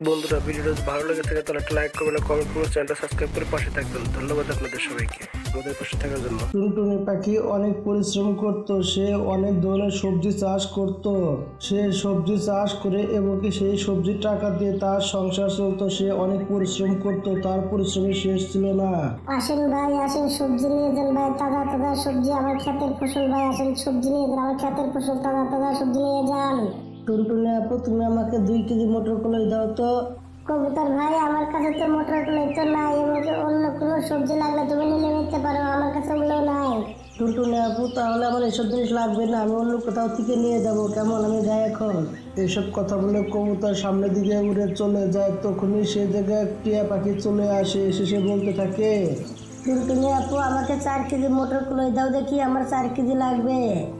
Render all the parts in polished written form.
বন্ধুরা, ভিডিওটা যদি ভালো লেগে থাকে তাহলে একটা লাইক করবেন, কমেন্ট করবেন, চ্যানেলটা সাবস্ক্রাইব করে পাশে থাকবেন। ধন্যবাদ আপনাদের সবাইকে আমাদের পাশে থাকার জন্য। টুনটুনি পাখি অনেক পরিশ্রম করত। সে অনেক ধরনের সবজি চাষ করত। সে সবজি চাষ করে এবং সেই সবজির টাকা দিয়ে তার সংসার চলতো। সে অনেক পরিশ্রম করত, তার পরিশ্রমের শেষ ছিল না। আসেন ভাই, আসেন সবজি নিয়ে যান ভাই, তাজা তাজা সবজি, আমার ক্ষেতের ফসল ভাই। আসেন সবজি নিয়ে যান, আমার ক্ষেতের ফসল, তাজা তাজা সবজি নিয়ে যান। টুনটুনি আপু, তুমি আমাকে 2 কেজি মটর কলাই দাও তো। কবুতর ভাই, আমার কাছে তো মটর কলাই তো নাই, এবং অন্য কোনো সবজি লাগলে তুমি নিলে নিতে পারো, আমার কাছে ওগুলো নাই। টুনটুনি আপু, তাহলে আমার এসব জিনিস লাগবে না, আমি অন্য কোথাও থেকে নিয়ে যাব, কেমন? আমি যাই এখন। এসব কথা বলে কবুতর সামনের দিকে উড়ে চলে যায়। তখনই সে জায়গায় টিয়া পাখি চলে আসে। এসে সে বলতে থাকে, টুনটুনি আপু, আমাকে 4 কেজি মটর কলাই দাও দেখি, আমার 4 কেজি লাগবে।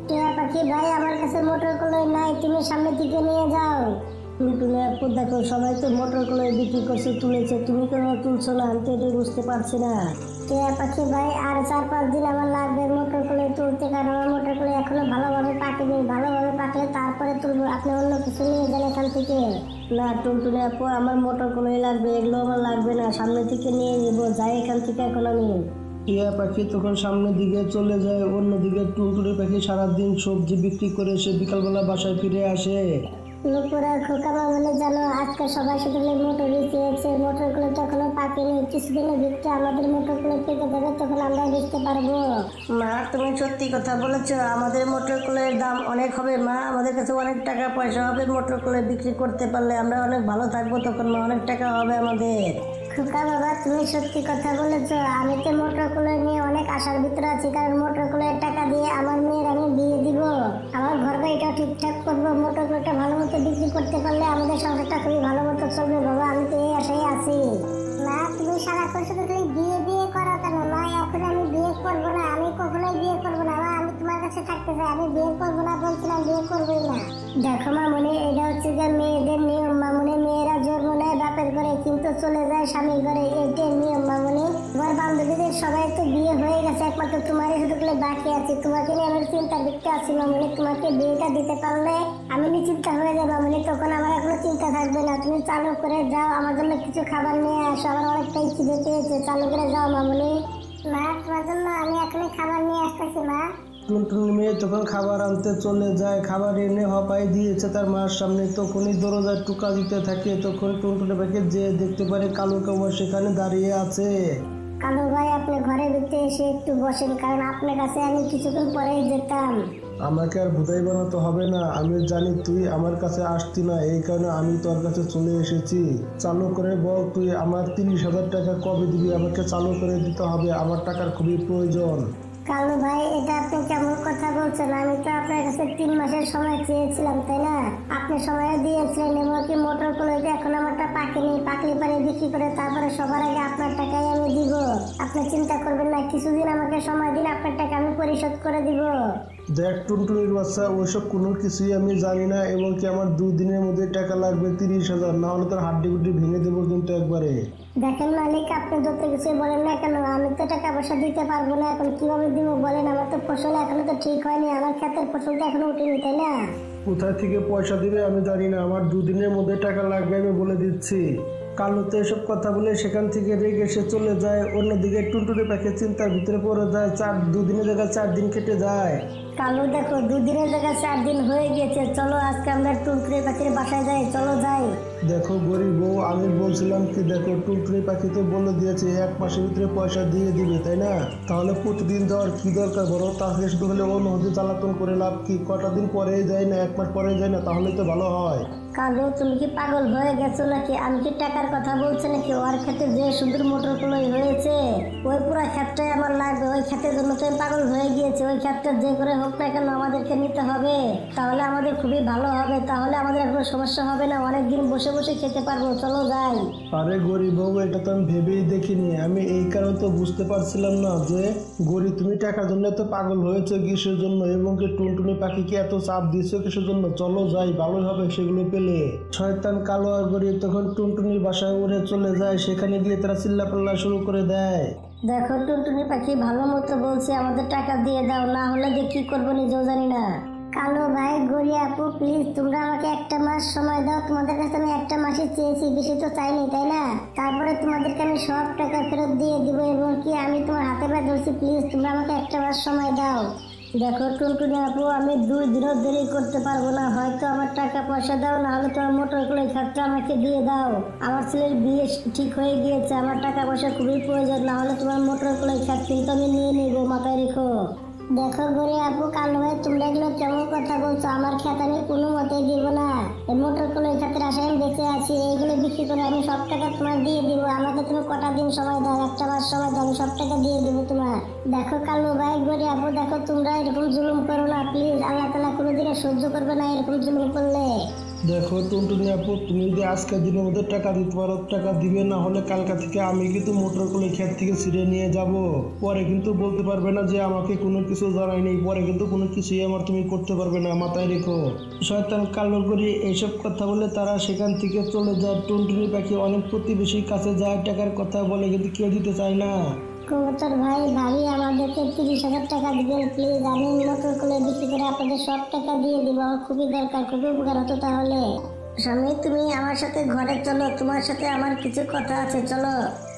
টিয়া পাখি ভাই, আমার কাছে মটর কলাই নাই, তুমি সামনে থেকে নিয়ে যাও। টুনটুনি আপু, দেখো সবাই তো মটর কলাই বিক্রি করছে, তুলেছে, তুমি কেন তুলছো না? আমি তো এটাই বুঝতে পারছি না। টিয়া পাখি ভাই, আর 4-5 দিন আমার লাগবে মটর কলাই তুলতে, কারণ আমার মটর কলাই এখনো ভালোভাবে পাকেনি। ভালোভাবে পাকলে তারপরে তুলবো, আপনি অন্য কিছু নিয়ে যান এখান থেকে। না টুনটুনি আপু, আমার মটর কলাই লাগবে, এগুলো আমার লাগবে না, সামনে থেকে নিয়ে নিব, যাই এখান থেকে এখন আমি। টিয়া পাখি তখন সামনের দিকে চলে যায়। অন্যদিকে টুনটুনি পাখি সারাদিন সবজি বিক্রি করে সে বিকালবেলা বাসায় ফিরে আসে। নুপুরা খোকা বলে, জানো আজকে সবাই শুধু মোটরই চেয়েছে, মোটর গুলো তো এখনো পাকেনি, কিছুদিনের ভিতরে আমাদের মোটর গুলো পেকে যাবে, তখন আমরা বেচতে পারবো। মা, তুমি সত্যি কথা বলেছো, আমাদের মটর কলাইয়ের দাম অনেক হবে মা, আমাদের কাছে অনেক টাকা পয়সা হবে, মটর কলাই বিক্রি করতে পারলে আমরা অনেক ভালো থাকবো, তখন মা অনেক টাকা হবে আমাদের। খোকা বাবা, তুমি সত্যি কথা বলেছো, আমি তো মোটর কলাই নিয়ে অনেক আশার ভিতরে আছি, কারণ মোটর কলাইয়ের টাকা দিয়ে আমার মেয়ের আমি বিয়ে দিব, আমার ঘর বাড়িটাও ঠিকঠাক করবো, মোটর কলাইটা ভালো মতো বিক্রি করতে পারলে আমাদের সংসারটা খুবই ভালো মতো চলবে বাবা, আমি তো এই আশায় আছি। মা, তুমি সারাক্ষণ শুধু তুমি বিয়ে বিয়ে করো কেন? মা, এখন আমি বিয়ে করবো না, আমি কখনোই বিয়ে করবো না মা, আমি তোমার কাছে থাকতে চাই, আমি বিয়ে করবো না বলছিলাম, বিয়ে করবোই না। দেখো মামুনি, এটা হচ্ছে যে মেয়েদের নিয়ম মামুনি, মেয়েরা জন্ম নেয় বাপের ঘরে কিন্তু চলে যায় স্বামীর ঘরে, এইটাই নিয়ম মামুনি। তোমার বান্ধবীদের সবাই তো বিয়ে হয়ে গেছে, একমাত্র তোমারই শুধু বাকি আছে, তোমাকে নিয়ে আমার চিন্তা করতে আছি মামুনি, তোমাকে বিয়েটা দিতে পারলে আমি নিশ্চিন্তা হয়ে যাবো মামুনি, তখন আমার কোনো চিন্তা থাকবে না। তুমি চালু করে যাও, আমার জন্য কিছু খাবার নিয়ে আসো, আমার অনেকটাই খিদে পেয়েছে, চালু করে যাও মামুনি। মা, তোমার জন্য আমি এখনই খাবার নিয়ে আসতেছি মা। টুনটুনি মেয়ে তখন খাবার আনতে চলে যায়। খাবার এনে হপাই দিয়েছে তার মার সামনে। তখনই দরজায় টোকা দিতে থাকে। তখন টুনটুনি পাখি যে দেখতে পারে কালো কাউয়া সেখানে দাঁড়িয়ে আছে। কালু ভাই, আপনি ঘরের ভিতরে এসে একটু বসেন, কারণ আপনার কাছে আমি কিছুক্ষণ পরেই যেতাম। আমাকে আর ভুতাই বানাতে হবে না, আমি জানি তুই আমার কাছে আসতি না, এই কারণে আমি তোর কাছে চলে এসেছি। চালু করে বল, তুই আমার 30,000 টাকা কবে দিবি? আমাকে চালু করে দিতে হবে, আমার টাকার খুবই প্রয়োজন। কালু ভাই, এটা আপনি কেমন কথা বলছেন? আমি তো আপনার কাছে 3 মাসের সময় চেয়েছিলাম, তাই না? আপনি সময়ও দিয়েছিলেন, এবং কি মোটর কলাইতে এখন আমারটা পাকেনি, পাকলে পারে বিক্রি করে তারপরে সবার আগে আপনার টাকাই আমি দিব। আপনি চিন্তা করবেন না, কিছুদিন আমাকে সময় দিন, আপনার টাকা আমি পরিশোধ করে দিব। দেখ টুনটুনির বাচ্চা, ওইসব কোনো কিছুই আমি জানি না, এবং কি আমার 2 দিনের মধ্যে টাকা লাগবে 30,000, না হলে তোর হাড্ডি গুড্ডি ভেঙে দেবো কিন্তু একবারে। দেখেন মালিক, আপনি যত কিছু বলেন না কেন, আমি তো টাকা পয়সা দিতে পারবো না, এখন কিভাবে দিব বলেন? আমার তো ফসল এখনো তো ঠিক হয়নি, আমার ক্ষেতের ফসল তো এখনো উঠেনি, তাই না? কোথায় থেকে পয়সা দিবে আমি জানি না, আমার 2 দিনের মধ্যে টাকা লাগবে, আমি বলে দিচ্ছি। কালু তো এসব কথা বলে সেখান থেকে রেগে সে চলে যায়। অন্যদিকে টুনটুনি পাখি চিন্তার ভিতরে পড়ে যায়। 2 দিনের জায়গায় 4 দিন কেটে যায়। কালু দেখো, 2 দিনের জায়গায় 4 দিন হয়ে গেছে, চলো আজকে আমরা টুনটুনি পাখির বাসায় যাই, চলো যাই। দেখো গরিব বউ, আমি বলছিলাম কি, দেখো টুনটুনি পাখি তো বলে দিয়েছে 1 মাসের ভিতরে পয়সা দিয়ে দিবে, তাই না? তাহলে প্রতিদিন যাওয়ার কি দরকার বড়? তাহলে শুধু হলে অন্য হতে জ্বালাতন করে লাভ কি? কটা দিন পরেই যায় না, 1 মাস পরেই যায় না, তাহলে তো ভালো হয়। কালু, তুমি কি পাগল হয়ে গেছো নাকি? আমি কি টাকার কথা বলছি নাকি? ওর ক্ষেত্রে যে সুন্দর মোটর কলাই হয়েছে, ওই পুরো ক্ষেতটাই আমার লাগবে, ওই ক্ষেতের জন্য তো আমি পাগল হয়ে গিয়েছে। ওই ক্ষেতটা যে করে হোক না কেন আমাদেরকে নিতে হবে, তাহলে আমাদের খুবই ভালো হবে, তাহলে আমাদের কোনো সমস্যা হবে না, অনেকদিন বসে বসে খেতে পারবো, চলো যাই। আরে গরিব বউ, এটা তো আমি ভেবেই দেখিনি। আমি এই কারণে তো বুঝতে পারছিলাম না যে গরিব তুমি টাকার জন্য এত পাগল হয়েছে কিসের জন্য, এবং কি টুনটুনি পাখিকে এত চাপ দিয়েছো কিসের জন্য। চলো যাই, ভালোই হবে সেগুলো পেলে। শয়তান কালো আর গরিব তখন টুনটুনির বাসায় উড়ে চলে যায়। সেখানে গিয়ে তারা চিল্লাপাল্লা শুরু করে দেয়। দেখো টুনটুনি পাখি ভালো মতো বলছে, আমাদের টাকা দিয়ে দাও, না হলে যে কি করবো নিজেও জানি না। কালো ভাই, গড়ি আপু, প্লিজ তোমরা আমাকে একটা মাস সময় দাও। তোমাদের কাছে আমি একটা মাসই চেয়েছি, বেশি তো চাইনি, তাই না? তারপরে তোমাদেরকে আমি সব টাকা ফেরত দিয়ে দিব এবং কি আমি তোমার হাতে পায়ে ধরছি, প্লিজ তোমরা আমাকে একটা মাস সময় দাও। দেখো টুনটুনি আপু, আমি 2 দিনও দেরি করতে পারবো না। হয়তো আমার টাকা পয়সা দাও, না হলে তোমার মোটর কলের খাতটা আমাকে দিয়ে দাও। আমার ছেলের বিয়ে ঠিক হয়ে গিয়েছে, আমার টাকা পয়সা খুবই প্রয়োজন, না হলে তোমার মোটর কলের খাত কিন্তু আমি নিয়ে নিবো, মাথায় রেখো। দেখো গরি আপু, কালো ভাই, তোমরা এগুলো কেমন কথা বলছো? আমার খেত আমি কোনো মতেই দিব না। এই মোটর কলের খাতের আশায় আমি বেঁচে আছি, এইগুলো বিক্রি করে আমি সব টাকা তোমার দিয়ে দিব। আমাকে তুমি কটা দিন সময় দাও, একটা মাস সময় দাও, আমি সব টাকা দিয়ে দিব তোমার। দেখো কালো ভাই, গরি আপু, দেখো তোমরা এরকম জুলুম করো না প্লিজ। আল্লাহ তাআলা কোনোদিনও সহ্য করবে না এরকম জুলুম করলে। দেখো টুনটুনি আপু, তুমি যদি আজকের দিনের মধ্যে টাকা দিতে পারো টাকা দিবে, না হলে কালকা থেকে আমি কিন্তু মোটর কলের ক্ষেত থেকে ছিঁড়ে নিয়ে যাব। পরে কিন্তু বলতে পারবে না যে আমাকে কোনো কিছু জানায়নি, পরে কিন্তু কোনো কিছুই আমার তুমি করতে পারবে না, মাথায় রেখো। শয়তান কালো করি এইসব কথা বলে তারা সেখান থেকে চলে যায়। টুনটুনি পাখি অনেক প্রতিবেশীর কাছে যায়, টাকার কথা বলে কিন্তু কেউ দিতে চায় না। কবুতর ভাই, ভাবি আমাদেরকে 30,000 টাকা দিবেন প্লিজ। আমি মোটর কলে বিক্রি করে আপনাদের সব টাকা দিয়ে দিব, আমার খুবই দরকার, খুবই উপকার হতো তাহলে। স্বামী, তুমি আমার সাথে ঘরে চলো, তোমার সাথে আমার কিছু কথা আছে, চলো।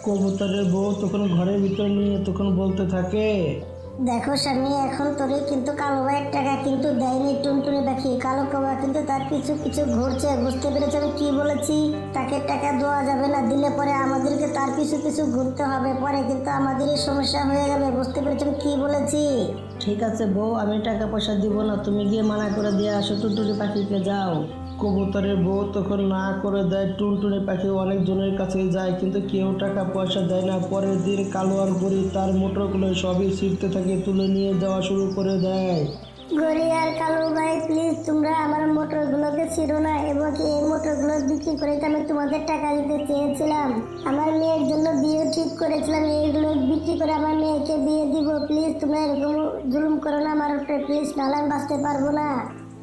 কবুতরের বউ তখন ঘরের ভিতর নিয়ে তখন বলতে থাকে, দেখো স্বামী, এখন তোরে কিন্তু কালো ভাইয়ের টাকা কিন্তু দেয়নি টুনটুনি পাখি। কালো কবা কিন্তু তার কিছু কিছু ঘুরছে, বুঝতে পেরেছে আমি কি বলেছি? তাকে টাকা দেওয়া যাবে না, দিলে পরে আমাদেরকে তার কিছু কিছু ঘুরতে হবে, পরে কিন্তু আমাদেরই সমস্যা হয়ে যাবে, বুঝতে পেরেছি আমি কি বলেছি? ঠিক আছে বউ, আমি টাকা পয়সা দিব না, তুমি গিয়ে মানা করে দিয়ে আসো, টুনটুনি পাখিকে যাও। কবুতরের বউ তখন না করে দেয়। টুনটুনি পাখি অনেকজনের কাছে যায় কিন্তু কেউ টাকা পয়সা দেয় না। পরের দিন কালো আর গড়ি তার মোটরগুলো সবই ছিঁড়তে থাকে, তুলে নিয়ে যাওয়া শুরু করে দেয়। গড়ি আর কালো ভাই, প্লিজ তোমরা আমার মোটরগুলোকে ছিঁড়ো না, এবং এই মোটরগুলো বিক্রি করে তো আমি তোমাদের টাকা দিতে চেয়েছিলাম। আমার মেয়ের জন্য বিয়ে ঠিক করেছিলাম, এইগুলো বিক্রি করে আমার মেয়েকে বিয়ে দিব। প্লিজ তোমরা এরকম জুলুম করো না আমার উপরে, প্লিজ, নাহলে আমি বাঁচতে পারবো না।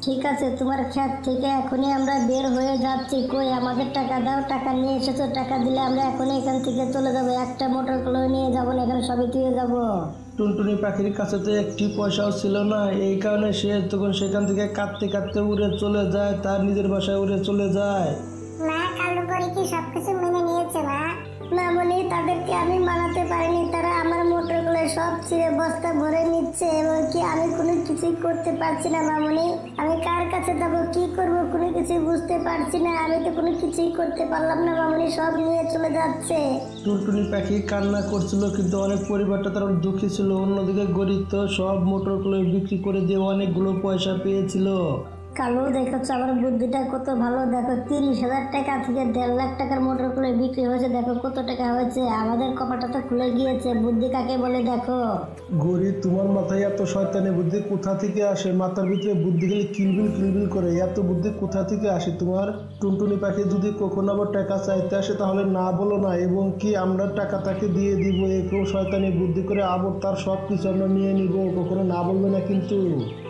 ঠিক আছে, তোমার ক্ষেত থেকে এখনই আমরা বের হয়ে যাচ্ছি। কই আমাদের টাকা দাও, টাকা নিয়ে এসেছো, টাকা দিলে আমরা এখনই এখান থেকে চলে যাবো। একটা মোটর গুলো নিয়ে যাবো না, এখানে সবই তুলে যাবো। টুনটুনি পাখির কাছে তো একটি পয়সাও ছিল না, এই কারণে সে তখন সেখান থেকে কাঁদতে কাঁদতে উড়ে চলে যায়, তার নিজের বাসায় উড়ে চলে যায়। মা, কালো করে কি সবকিছু মেনে নিয়েছে মা? না মনে, তাদেরকে আমি মানাতে পারিনি, তারা আমার মোটরগুলো সব ছিঁড়ে বস্তা ভরে নিচ্ছে এবং কি আমি কোনো কিছুই করতে পারছি না মামনি। আমি কার কাছে যাবো, কি করবো, কোনো কিছুই বুঝতে পারছি না। আমি তো কোনো কিছুই করতে পারলাম না মামনি, সব নিয়ে চলে যাচ্ছে। টুনটুনি পাখি কান্না করছিল কিন্তু অনেক পরিবারটা তার দুঃখী ছিল। অন্যদিকে গরিব তো সব মোটরগুলো বিক্রি করে দিয়ে অনেকগুলো পয়সা পেয়েছিল। কালো, দেখেছো আমার বুদ্ধিটা কত ভালো। দেখো 30,000 টাকা থেকে 1.5 লাখ টাকার মোটর গুলো বিক্রি হয়েছে, দেখো কত টাকা হয়েছে। আমাদের কপালটা তো খুলে গিয়েছে। বুদ্ধি কাকে বলে দেখো। গরিব, তোমার মাথায় এত শয়তানি বুদ্ধি কোথা থেকে আসে? মাথার ভিতরে বুদ্ধি গেলে কিলবিল কিলবিল করে, এত বুদ্ধি কোথা থেকে আসে তোমার? টুনটুনি পাখি যদি কখনো আবার টাকা চাইতে আসে তাহলে না বলো না, এবং কি আমরা টাকা তাকে দিয়ে দিব। এরকম শয়তানি বুদ্ধি করে আবার তার সব কিছু আমরা নিয়ে নিব, কখনো না বলবে না কিন্তু।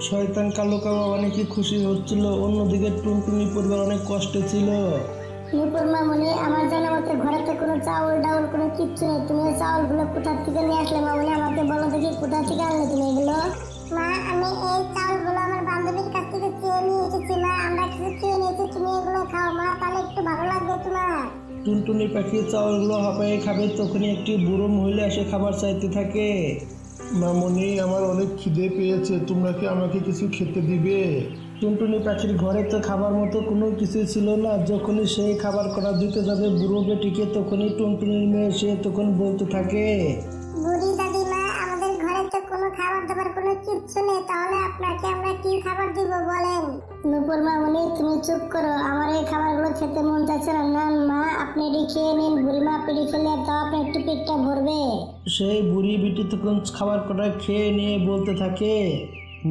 শয়তান কালো কাবা অনেকই খুশি হচ্ছিল, অন্যদিকে টুনটুনি পরিবার অনেক কষ্টে ছিল। নুপুর মামনি, আমার জানা মতে ঘরেতে কোনো চাউল ডাউল কোনো কিচ্ছু নেই। তুমি এই চাউলগুলো কোথা থেকে নিয়ে আসলে মামনি? আমাকে বলো দেখি, কোথা থেকে আনলে তুমি এগুলো? মা, আমি এই চাউলগুলো আমার বান্ধবীর কাছ থেকে চেয়ে নিয়ে এসেছি মা। আমরা কিছু চেয়ে নিয়েছি, তুমি এগুলো খাও মা, তাহলে একটু ভালো লাগবে তোমার। টুনটুনি পাখি চাউলগুলো হাঁপায়ে খাবে, তখনই একটি বুড়ো মহিলা এসে খাবার চাইতে থাকে। মামনি, আমার অনেক খিদে পেয়েছে, তোমরা কি আমাকে কিছু খেতে দিবে? টুনটুনি পাখির ঘরে তো খাবার মতো কোনো কিছু ছিল না। যখনই সেই খাবার করা দিতে যাবে বুড়ো বেটিকে, তখনই টুনটুনির মেয়ে সে তখন বলতে থাকে, বুড়ি দাদিমা, আমাদের ঘরে তো কোনো খাবার দাবার কোনো কিচ্ছু নেই, তাহলে আপনাকে আমরা কি খাবার দিব বলেন? নুপুর মামনি, তুমি চুপ করো, আমার এই খাবারগুলো খেতে মন চাইছে না। না মা, আপনি এটি খেয়ে নিন। বুড়িমা, আপনি এটি খেলে তো আপনার একটু পেটটা ভরবে। সেই বুড়ি বেটি তখন খাবার কটা খেয়ে নিয়ে বলতে থাকে,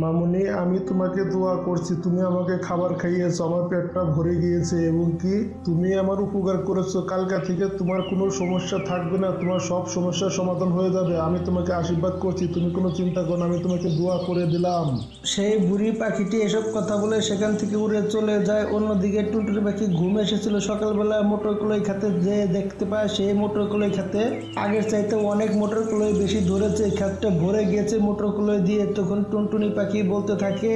মামনি, আমি তোমাকে দোয়া করছি, তুমি আমাকে খাবার খাইয়েছো, আমার পেটটা ভরে গিয়েছে, এবং কি তুমি আমার উপকার করেছো। কালকা থেকে তোমার কোনো সমস্যা থাকবে না, তোমার সব সমস্যার সমাধান হয়ে যাবে। আমি তোমাকে আশীর্বাদ করছি, তুমি কোনো চিন্তা করো না, আমি তোমাকে দোয়া করে দিলাম। সেই বুড়ি পাখিটি এসব কথা বলে সেখান থেকে উড়ে চলে যায়। অন্যদিকে টুনটুনি পাখি ঘুম এসেছিল, সকালবেলা মোটর কলাই খাতে যে দেখতে পায় সেই মোটর কলাই খাতে আগের চাইতে অনেক মোটর কলাই বেশি ধরেছে, খাতটা ভরে গিয়েছে মোটর কলাই দিয়ে। তখন টুনটুনি পাখি বলতে থাকে,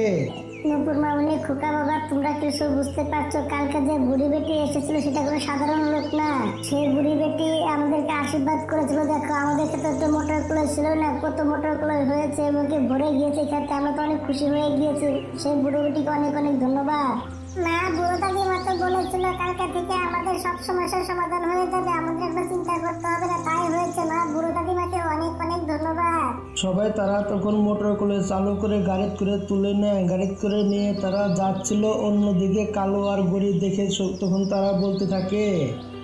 নূপুর মামনি, খোকা বাবা, তোমরা কিছু বুঝতে পারছো? কালকে যে বুড়ি বেটি এসেছিল সেটা কোনো সাধারণ লোক না। সেই বুড়ি বেটি আমাদেরকে আশীর্বাদ করেছিল। দেখো আমাদের ক্ষেত্রে তো মোটর কলে ছিল না, কত মোটর কলে হয়েছে এবং কি ভরে গিয়েছে ক্ষেত্রে। আমরা তো অনেক খুশি হয়ে গিয়েছি। সেই বুড়ি বেটিকে অনেক অনেক ধন্যবাদ। মা, বুড়ো দাদিমা তো বলেছিল কালকে থেকে আমাদের সব সমস্যার সমাধান হয়ে যাবে, আমাদের একবার চিন্তা করতে হবে না। তাই হয়েছে মা, বুড়ো দাদিমাকে অনেক অনেক ধন্যবাদ। সবাই তারা তখন মোটর করে চালু করে গাড়ি করে তুলে নেয়। গাড়ি করে নিয়ে তারা যাচ্ছিল অন্যদিকে। কালো আর গড়ি দেখে তখন তারা বলতে থাকে,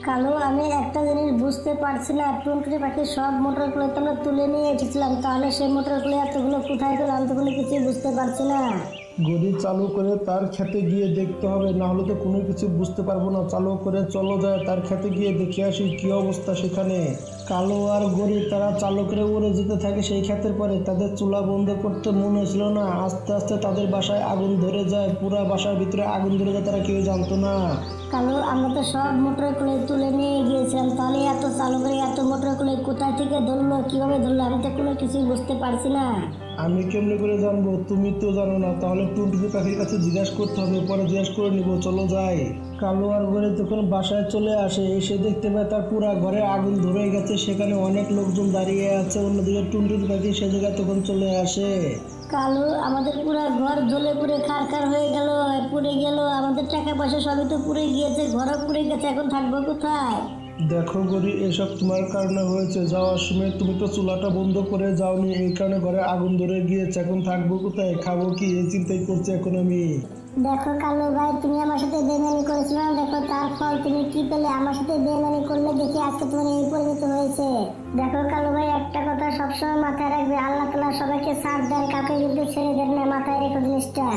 কালো, আমি একটা জিনিস বুঝতে পারছি না, টুনটুনি পাখি সব মোটর গুলো তো আমরা তুলে নিয়ে এসেছিলাম, তাহলে সেই মোটর গুলো এতগুলো কোথায় পেলাম? তো কোনো কিছুই বুঝতে পারছি না। গড়ি চালু করে তার খেতে গিয়ে দেখতে হবে, না হলে তো কোনো কিছু বুঝতে পারবো না। চালু করে চলো যায় তার খেতে গিয়ে দেখে আসি কি অবস্থা সেখানে। কালো আর গড়ি তারা চালু করে উড়ে যেতে থাকে সেই ক্ষেতের পরে। তাদের চুলা বন্ধ করতে মনে ছিল না। আস্তে আস্তে তাদের বাসায় আগুন ধরে যায়। পুরা বাসার ভিতরে আগুন ধরে যায়, তারা কেউ জানতো না। কালো, আমরা তো সব মোটর গুলো তুলে নিয়ে গিয়েছিলাম, তাহলে এত চালু করে এত মোটর গুলো কোথায় থেকে ধরলো, কিভাবে ধরলো? আমি তো কোনো কিছুই বুঝতে পারছি না। আমি কেমনি করে জানবো? তুমি তো জানো না। তাহলে টুনটুনি পাখির কাছে জিজ্ঞাসা করতে হবে, পরে জিজ্ঞাসা করে নিবো। চলো যাই। কালো আর গড়ি তখন বাসায় চলে আসে। এসে দেখতে পায় তার পুরা ঘরে আগুন ধরে গেছে। সেখানে অনেক লোকজন দাঁড়িয়ে আছে। অন্যদিকে টুনটুনি পাখি সে জায়গায় তখন চলে আসে। কালো, আমাদের পুরো ঘর জ্বলে পুড়ে খারখার হয়ে গেল, পুড়ে গেল। আমাদের টাকা পয়সা সবই তো পুড়ে গিয়েছে, ঘরও পুড়ে গেছে। এখন থাকবো কোথায়? দেখো গড়ি, এসব তোমার কারণে হয়েছে। যাওয়ার সময় তুমি তো চুলাটা বন্ধ করে যাওনি, এই কারণে ঘরে আগুন ধরে গিয়েছে। এখন থাকবো কোথায়, খাবো কি, এই চিন্তাই করছি এখন আমি। দেখো কালু ভাই, তুমি আমার সাথে বেমানি করেছিল না, দেখো তার ফল তুমি কি পেলে। আমার সাথে বেমানি করলে দেখি আজকে তোমার এই পরিণত হয়েছে। দেখো কালু ভাই, একটা কথা সবসময় মাথায় রাখবে, আল্লাহ তাআলা সবাইকে সাথ দেন, কাউকে কিন্তু ছেড়ে দেন না। মাথায় রেখো জিনিসটা।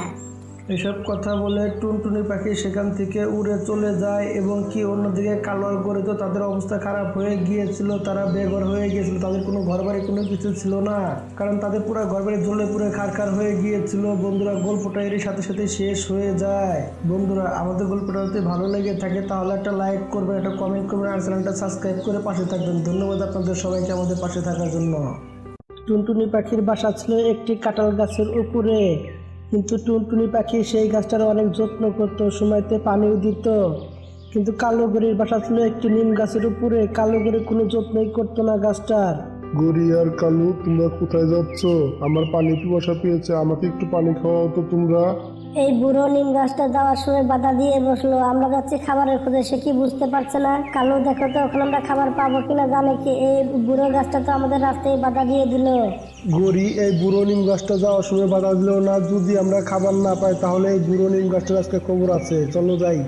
এসব কথা বলে টুনটুনি পাখি সেখান থেকে উড়ে চলে যায়। এবং কি অন্যদিকে কালো আর গড়ি তো তাদের অবস্থা খারাপ হয়ে গিয়েছিল। তারা বেঘর হয়ে গিয়েছিল। তাদের কোনো ঘর বাড়ি কোনো কিছু ছিল না, কারণ তাদের পুরো ঘর বাড়ি জ্বলে পুরো খারখার হয়ে গিয়েছিল। বন্ধুরা, গল্পটা এর সাথে সাথে শেষ হয়ে যায়। বন্ধুরা, আমাদের গল্পটা যদি ভালো লেগে থাকে তাহলে একটা লাইক করবেন, একটা কমেন্ট করবেন আর চ্যানেলটা সাবস্ক্রাইব করে পাশে থাকবেন। ধন্যবাদ আপনাদের সবাইকে আমাদের পাশে থাকার জন্য। টুনটুনি পাখির বাসা ছিল একটি কাঁঠাল গাছের উপরে। কিন্তু টুনটুনি পাখি সেই গাছটার অনেক যত্ন করতো, সময়তে পানিও দিত। কিন্তু কালো গড়ির বাসা ছিল একটি নিম গাছের উপরে। কালো গড়ি কোনো যত্নই করতো না গাছটার। গড়ি আর কালু, তোমরা কোথায় যাচ্ছ? আমার পানি পিপাসা পেয়েছে, আমাকে একটু পানি খাওয়াও তো তোমরা। এই বুড়ো নিম গাছটা যাওয়ার সময় বাধা দিয়ে বসলো। আমরা যাচ্ছি খাবারের খোঁজে, সে কি বুঝতে পারছে না? কালু, দেখো তো ওখানে আমরা খাবার পাবো কিনা। জানে কি এই বুড়ো গাছটা তো আমাদের রাস্তায় বাধা দিয়ে দিল। গড়ি, এই বুড়ো নিম গাছটা যাওয়ার সময় বাধা দিল না। যদি আমরা খাবার না পাই তাহলে এই বুড়ো নিম গাছটার আজকে খবর আছে, চলো যাই।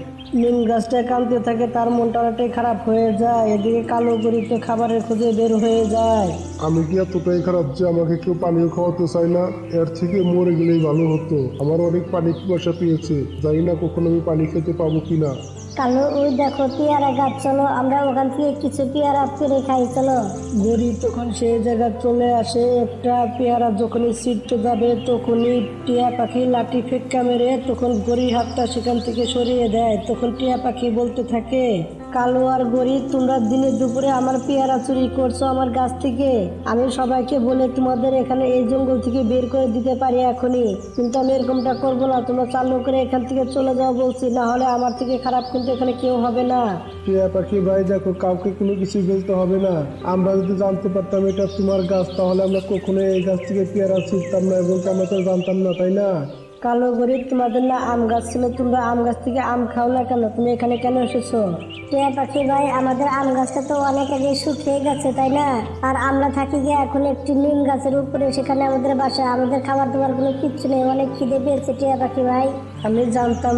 নিম গাছটা কাঁদতে থাকে, তার মনটা অনেকটাই খারাপ হয়ে যায়। এদিকে কালো গড়ি তো খাবারের খোঁজে বের হয়ে যায়। আমি কি এতটাই খারাপ যে আমাকে কেউ পানিও খাওয়াতে চায় না? এর থেকে মরে গেলেই ভালো হতো। আমার অনেক পানি পিপাসা পেয়েছে, জানি না কখনো আমি পানি খেতে পাবো কিনা। কালু, ওই দেখো পেয়ারা গাছ, চলো আমরা ওখান থেকে কিছু পেয়ারা পেরে খাই, চলো। গরিব তখন সেই জায়গায় চলে আসে। একটা পেয়ারা যখনই ছিটতে যাবে তখনই টিয়া পাখি লাঠি ফেক্কা মেরে তখন গড়ির হাতটা সেখান থেকে সরিয়ে দেয়। তখন টিয়া পাখি বলতে থাকে, কালো আর গড়ি, তোমরা দিনে দুপুরে আমার পেয়ারা চুরি করছো আমার গাছ থেকে। আমি সবাইকে বলে তোমাদের এখানে এই জঙ্গল থেকে বের করে দিতে পারি এখনই, কিন্তু আমি এরকমটা করবো না। তোমরা চালু করে এখান থেকে চলে যাও বলছি, না হলে আমার থেকে খারাপ কিন্তু এখানে কেউ হবে না। টিয়া পাখি ভাই, দেখো কাউকে কোনো কিছু বলতে হবে না। আমরা যদি জানতে পারতাম এটা তোমার গাছ তাহলে আমরা কখনো এই গাছ থেকে পেয়ারা ছিটতাম না, এবং আমরা তো জানতাম না, তাই না? কালো গরিব, তোমাদের না আম গাছ ছিল, তোমরা আম গাছ থেকে আম খাও না কেন? তুমি এখানে কেন এসেছো? টিয়া পাখি ভাই, আমাদের আম গাছটা তো অনেক আগে শুকিয়ে গেছে, তাই না? আর আমরা থাকি গিয়ে এখন একটি নিম গাছের উপরে, সেখানে আমাদের বাসা। আমাদের খাবার দাবার কোনো কিচ্ছু নেই, অনেক খিদে পেয়েছে টিয়া পাখি ভাই। আমি জানতাম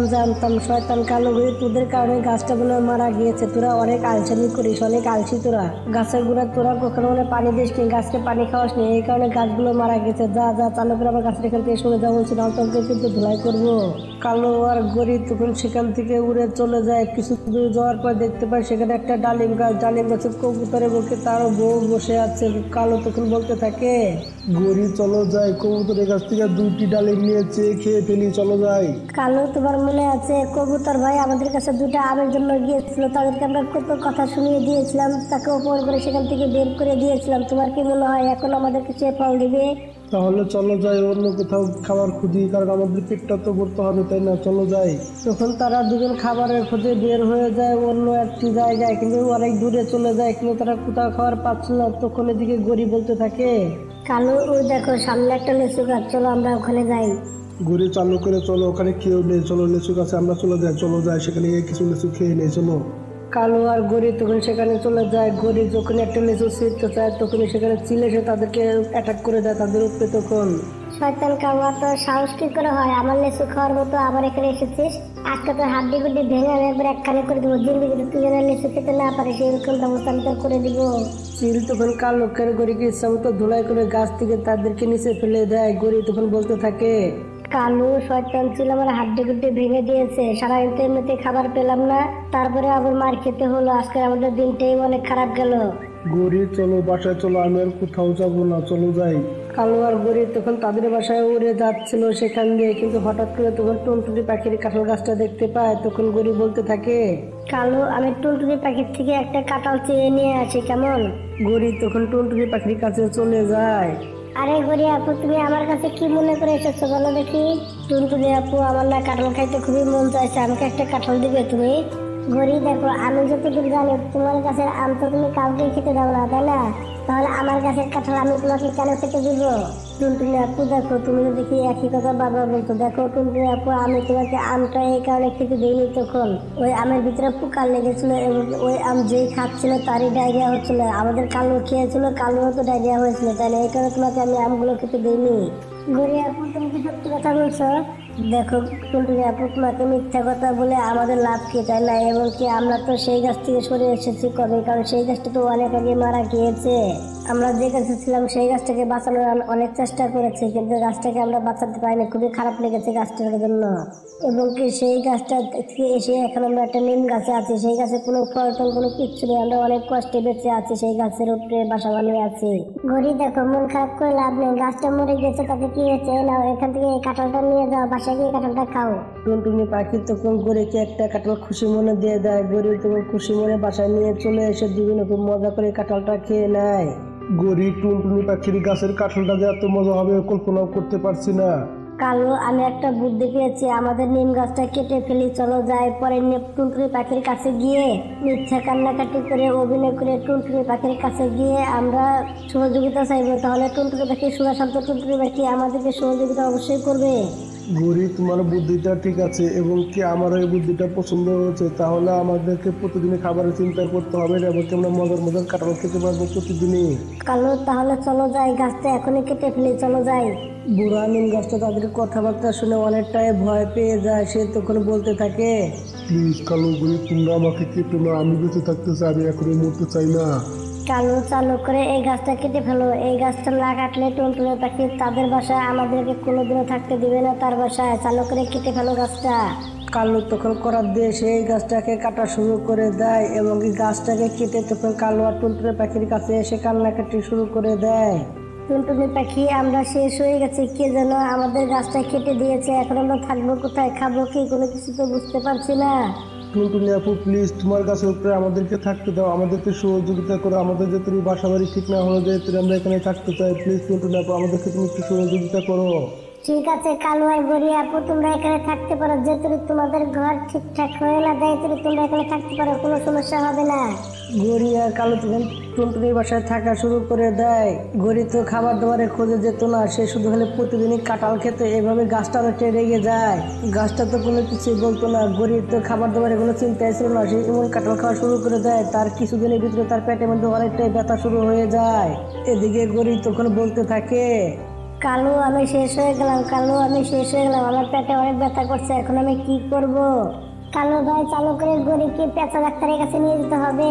শয়তান কালো গরিব, তোদের কারণে গাছটা মনে হয় মারা গিয়েছে। তোরা অনেক আলসামি করিস, অনেক আলসি তোরা। গাছের গুঁড়া তোরা কখনো মনে পানি দিস নি, গাছকে পানি খাওয়াস নি, এই কারণে গাছগুলো মারা গেছে। যা যা চালু করে আমার গাছের এখান থেকে সরে যাওয়া বলছি, না তোকে কিন্তু ধুলাই করবো। কালো আর গরিব তখন সেখান থেকে উড়ে চলে যায়। কিছু দূর যাওয়ার পর দেখতে পায় সেখানে একটা ডালিম গাছ। ডালিম গাছের কবুতরের বুকে তার বউ বসে আছে। কালো তখন বলতে থাকে, গরিব চলো যাই, কবুতরের কাছ থেকে 2টি ডালিম নিয়ে চেয়ে খেয়ে ফেলি, চলো যাই। কালু, তোমার মনে আছে কবুতর ভাই আমাদের কাছে 2টা আমের জন্য গিয়েছিল, তাদেরকে আমরা কত কথা শুনিয়ে দিয়েছিলাম, তাকে অপমান করে সেখান থেকে বের করে দিয়েছিলাম। তোমার কি মনে হয় এখন আমাদেরকে সে ফল দিবে? তাহলে চলো যাই অন্য কোথাও খাবার খুঁজি, কারণ আমাদের পেটটা তো ভরতে হবে, তাই না? চলো যাই। তখন তারা দুজন খাবারের খোঁজে বের হয়ে যায় অন্য একটি জায়গায়, কিন্তু অনেক দূরে চলে যায়, কিন্তু তারা কোথাও খাবার পাচ্ছে না। তখন এদিকে গরি বলতে থাকে, কালু ওই দেখো সামনে একটা লিচু গাছ, চলো আমরা ওখানে যাই। গড়ি চালু করে চলো, ওখানে কেউ নেই, চলো লিচু গাছে আমরা চলে যাই, চলো যাই সেখানে গিয়ে কিছু লিচু খেয়ে নেই, চলো। কালু আর গরি তখন সেখানে চলে যায়। গরি যখন একটা লিচু ছিঁড়তে চায় তখনই সেখানে চিলে এসে তাদেরকে অ্যাটাক করে দেয় তাদের উপরে। তখন শয়তান কাওয়া, তো সাহস কি করে হয় আমার লিচু খাওয়ার মতো আবার এখানে এসেছিস? আজকে তোর হাড্ডি গুড্ডি ভেঙে আমি একবার একখানে করে দেবো, জিন্দিগিতে তুই যেন লিচু খেতে না পারিস এরকম ব্যবস্থা আমি তোর করে দিব। চিল তখন কালো করে গরিকে ইচ্ছা মতো ধুলাই করে গাছ থেকে তাদেরকে নিচে ফেলে দেয়। গরি তখন বলতে থাকে, কালু শয়তান ছিল আমার হাড্ডি গুড্ডি ভেঙে দিয়েছে, সারাদিন তো এমনিতে খাবার পেলাম না, তারপরে আবার মার খেতে হলো। আজকে আমাদের দিনটাই অনেক খারাপ গেল। গরি চলো বাসায় চলো, আমি আর কোথাও যাবো না, চলো যাই। কালো আর গরি তখন তাদের বাসায় উড়ে যাচ্ছিল সেখান দিয়ে, কিন্তু হঠাৎ করে তখন টুনটুনি পাখির কাঁঠাল গাছটা দেখতে পায়। তখন গরি বলতে থাকে, কালু আমি টুনটুনি পাখির থেকে একটা কাঁঠাল চেয়ে নিয়ে আসি, কেমন? গরি তখন টুনটুনি পাখির কাছে চলে যায়। আরে গরি আপু, তুমি আমার কাছে কি মনে করে এসেছো বলো দেখি? টুনটুনি আপু, আমার না কাঁঠাল খাইতে খুবই মন চাইছে, আমাকে একটা কাঁঠাল দিবে তুমি? গরি দেখো, আমি যতদূর জানি তোমার কাছে আম তো তুমি কাউকে খেতে দাও না, তাই না? তাহলে আমার গাছের কাঁঠাল আমি তোমাকে কেন খেতে দিব? টুনটুনি আপু দেখো, তুমি দেখি একই কথা বারবার বলছো। দেখো টুনটুনি আপু, আমি তোমাকে আমটা এই কারণে খেতে দিইনি, তখন ওই আমের ভিতরে পোকা লেগেছিল এবং ওই আম যেই খাচ্ছিল তারই ডায়রিয়া হচ্ছিল। আমাদের কালু খেয়েছিল, কালুও তো ডায়রিয়া হয়েছিল, তাই না? এই কারণে তোমাকে আমি আমগুলো খেতে দিইনি। গরি আপু, তুমি কি সত্যি কথা বলছো? দেখো টুনটুনি আপু, তোমাকে মিথ্যা কথা বলে আমাদের লাভ কি, তাই না? এবং কি আমরা তো সেই গাছ থেকে সরে এসেছি কবে, কারণ সেই গাছটা তো অনেক আগে মারা গিয়েছে। আমরা যে গাছে ছিলাম সেই গাছটাকে বাঁচানোর অনেক চেষ্টা করেছি, কিন্তু গাছটাকে আমরা বাঁচাতে পারিনি, খুবই খারাপ লেগেছে গাছটার জন্য। এবং কি সেই গাছটা থেকে এসে এখন আমরা একটা নিম গাছে আছি, সেই গাছে কোনো ফল টল কোনো কিচ্ছু নেই, আমরা অনেক কষ্টে বেঁচে আছি, সেই গাছের উপরে বাসা বানিয়ে আছি। গরি দেখো, মন খারাপ করে লাভ নেই, গাছটা মরে গেছে, তাতে কি হয়েছে? নাও এখান থেকে এই কাঁঠালটা নিয়ে যাও, বাসায় গিয়ে কাঁঠালটা খাও। টুনটুনি পাখি তখন গরিকে একটা কাঁঠাল খুশি মনে দিয়ে দেয়। গরি তখন খুশি মনে বাসায় নিয়ে চলে এসে দুজনে খুব মজা করে কাঁঠালটা খেয়ে নেয়। গরি টুনটুনি পাখির গাছের কাঁঠালটা যে এত মজা হবে কল্পনাও করতে পারছি না। কালু আমি একটা বুদ্ধি পেয়েছি, আমাদের নিম গাছটা কেটে ফেলি, চলো যাই। পরে টুনটুনি পাখির কাছে গিয়ে মিথ্যা কান্নাকাটি করে অভিনয় করে টুনটুনি পাখির কাছে গিয়ে আমরা সহযোগিতা চাইবো, তাহলে টুনটুনি পাখি সুরাশান্ত টুনটুনি পাখি আমাদেরকে সহযোগিতা অবশ্যই করবে। গরি তোমার বুদ্ধিটা ঠিক আছে, এবং কি আমার এই বুদ্ধিটা পছন্দ হয়েছে। তাহলে আমাদেরকে প্রতিদিনই খাবারের চিন্তা করতে হবে না, এবং কি আমরা মজার মজার কাঁঠাল খেতে পারবো প্রতিদিনই। কালু তাহলে চলো যাই, গাছটা এখনই কেটে ফেলি, চলো যাই। বুড়া নিম গাছটা তাদের কথাবার্তা শুনে অনেকটাই ভয় পেয়ে যায়। সে তখন বলতে থাকে, প্লিজ কালো গরি, তোমরা আমাকে কেটো না, আমি বেঁচে থাকতে চাই, আমি এখনই মরতে চাই না। কালু চালু করে এই গাছটা কেটে ফেলো, এই গাছটা না কাটলে টুনটুনি পাখি তাদের বাসায় আমাদেরকে কোনোদিনও থাকতে দিবে না, তার বাসায়। চালু করে কেটে ফেলো গাছটা। কালু তখন করার দিয়ে সেই গাছটাকে কাটা শুরু করে দেয়, এবং এই গাছটাকে কেটে তখন কালু আর টুনটুনি পাখির কাছে এসে কান্নাকাটি শুরু করে দেয়। টুনটুনি পাখি, আমরা শেষ হয়ে গেছি, কে যেন আমাদের গাছটা কেটে দিয়েছে, এখন আমরা থাকবো কোথায়, খাবো কি, কোনো কিছু তো বুঝতে পারছি না। টুনটুনি আপু প্লিজ তোমার গাছের উপরে আমাদেরকে থাকতে দাও, আমাদেরকে সহযোগিতা করো, আমাদের যে তুমি বাসা বাড়ি ঠিক না হলো যে আমরা এখানে থাকতে চাই, প্লিজ টুনটুনি আপু আমাদেরকে তুমি একটু সহযোগিতা করো। ঠিক আছে কালু আর গরি আপু, তোমরা এখানে থাকতে পারো, যেহেতু তোমাদের ঘর ঠিকঠাক হয়ে না দেয় তোমরা এখানে থাকতে পারো, কোনো সমস্যা হবে না। গরি আর কালু তখন টুনটুনির বাসায় থাকা শুরু করে দেয়। গরি তো খাবার দাবারের খোঁজে যেত না, সে শুধু খালি প্রতিদিনই কাঁঠাল খেত। এভাবে গাছটা অনেকটা রেগে যায়, গাছটা তো কোনো কিছুই বলতো না। গরির তো খাবার দাবারের কোনো চিন্তাই ছিল না, সে এমন কাঁঠাল খাওয়া শুরু করে দেয়। তার কিছুদিনের ভিতরে তার পেটের মধ্যে অনেকটাই ব্যথা শুরু হয়ে যায়। এদিকে গরি তখন বলতে থাকে, কালু আমি শেষ হয়ে গেলাম, কালু আমি শেষ হয়ে গেলাম, আমার পেটে অনেক ব্যথা করছে, এখন আমি কি করব? কালু ভাই চালু করে গরিকে পেঁচা ডাক্তারের কাছে নিয়ে যেতে হবে।